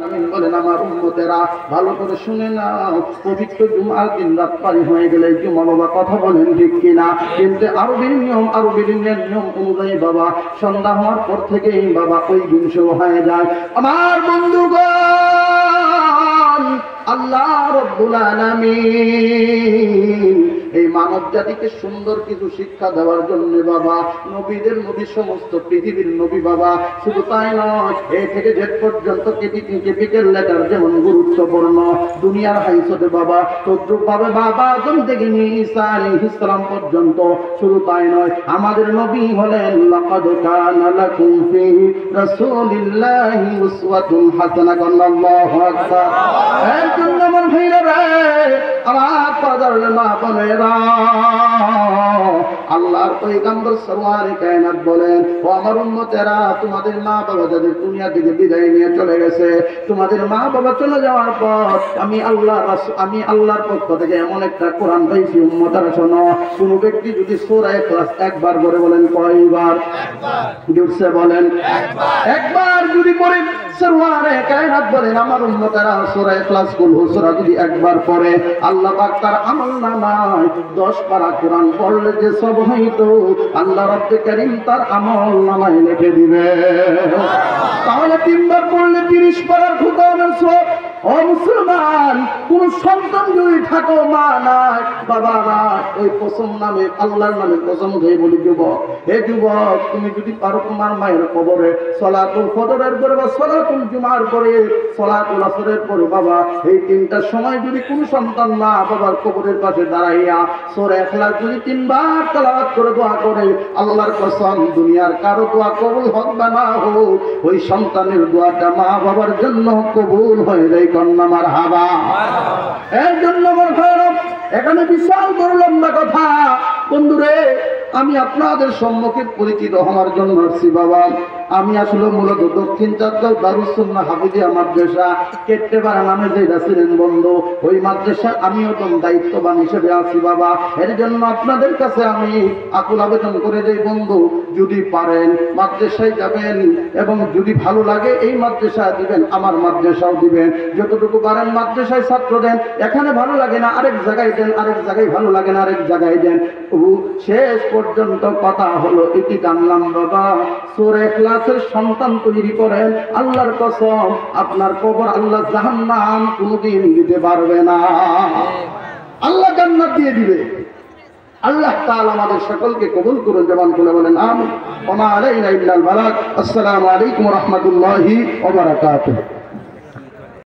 আমিন বলেন। আমার উম্মতেরা ভালো করে শুনে নাও, পবিত্র জুমার দিন রাত পারি হয়ে গেলে জুমা বাবা কথা বলেন ঠিক কিনা? কিন্তু আরবির নিয়ম অনুযায়ী বাবা সন্ধ্যা হওয়ার পর থেকেই বাবা ওই দিন শুরু হয়ে যায়। আমার বন্ধুগণ, আল্লাহ রাব্বুল আলামিন এই মানব জাতিকে সুন্দর কিছু শিক্ষা দেওয়ার জন্য বাবা নবীদের নবী, সমস্ত পৃথিবীর নবী বাবা। শুধু তাই নয়, এ থেকে জেড পর্যন্ত কেপিক্যাল লেটার যেমন গুরুত্বপূর্ণ দুনিয়ার হাইসতে বাবা, তদ্রুপভাবে বাবা আদম থেকে নিয়ে ঈসা আলাইহিস সালাম পর্যন্ত। শুধু তাই নয়, আমাদের নবী হলেন লাকাদ কানা লাকুম ফি রাসূলিল্লাহি উসওয়াতুন হাসানাহ। আল্লাহু আকবার। এর জন্য আমার ভাইরা রে, আমার পাদারলে মা বোনেরা, আল্লাহর পয়গম্বর সরওয়ারে কায়নাত বলেন, ও আমার উম্মতেরা, তোমাদের মা বাবা যাদের দুনিয়া থেকে বিদায় নিয়ে চলে গেছে, তোমাদের মা বাবা চলে যাওয়ার পর আমি আল্লাহর পক্ষ থেকে এমন একটা কোরআন পাইছি, উম্মতেরা শোনো। কোন ব্যক্তি যদি সূরা ইখলাস একবার করে বলেন, কয়বার? জোরসে বলেন, একবার যদি পড়ে সরওয়ারে কায়নাত বলেন, আমার উম্মতেরা সূরা ইখলাস কুল সূরা যদি একবার পড়ে, আল্লাহ পাক তার আমলনামায় 10 পারা কোরআন পড়লে যে সব হইতো, আল্লাহ রাব্বুল কারীম তার আমলনামায় লিখে দিবে। তাহলে 3 বার পড়লে 30 পারার খোদানের সব। ও মুসলমান, কোন সন্তান যদি থাকো, মা নাই বাবা নাই, ওই কসম নামে আল্লাহর নামে কসম খেয়ে বলি, যুবক, হে যুবক, তুমি যদি পারো তোমার মায়ের কবরে সালাতুল ফজরের পরে বা সালাতুল জুমার পরে, সালাতুল আসরের পরে বাবা, এই 3টার সময় যদি কোন সন্তান মা বাবার কবরের পাশে দাঁড়াইয়া সূরা ইখলাস যদি 3 বার তেলাওয়াত করে দোয়া করে, আল্লাহর কসম দুনিয়ার কারো দোয়া কবুল হোক বা না হোক, ওই সন্তানের দোয়াটা মা বাবার জন্য কবুল হয়ে যায়। কন্যা মারহাবা। এর জন্য আমার ভাইরা, এখানে বিশাল বড় লম্বা কথা। বন্ধুরে, আমি আপনাদের সম্মুখে পরিচিত হওয়ার জন্য আসছি বাবা। আমি আসলে মূলত দক্ষিণ চাঁদগাঁও দারুস সুন্নাহ হাফিজিয়া মাদ্রাসা কেট্টেপাড়া নামে যেটা ছিলেন বন্ধু, ওই মাদ্রাসা আমিও তো দায়িত্ববান হিসেবে আছি বাবা। এর জন্য আপনাদের কাছে আমি আকুল আবেদন করে যাই, বন্ধু, যদি পারেন মাদ্রাসায় যাবেন, এবং যদি ভালো লাগে এই মাদ্রাসা দিবেন, আমার মাদ্রাসাও দিবেন। যতটুকু পারেন মাদ্রাসায় ছাত্র দেন, এখানে ভালো লাগে না আরেক জায়গায় দেন, আরেক জায়গায় ভালো লাগে না আরেক জায়গায় দেন। শেষ পর্যন্ত কথা হলো এটি জানলাম বাবা, সূরা ইখলাসের সন্তান তৈরি করেন, আল্লাহর কসম আপনার কবর আল্লাহ জাহান্নাম কোনোদিন দিতে পারবে না, আল্লাহ জান্নাত দিয়ে দিবে। আল্লাহ তাআলা আমাদের সকলকে কবুল করুন। জবান খুলে বলেন আমিন। ওয়া মা আলাইনা ইল্লাল বালাগ। আসসালামু আলাইকুম ওয়া রাহমাতুল্লাহি ওয়া বারাকাতুহু।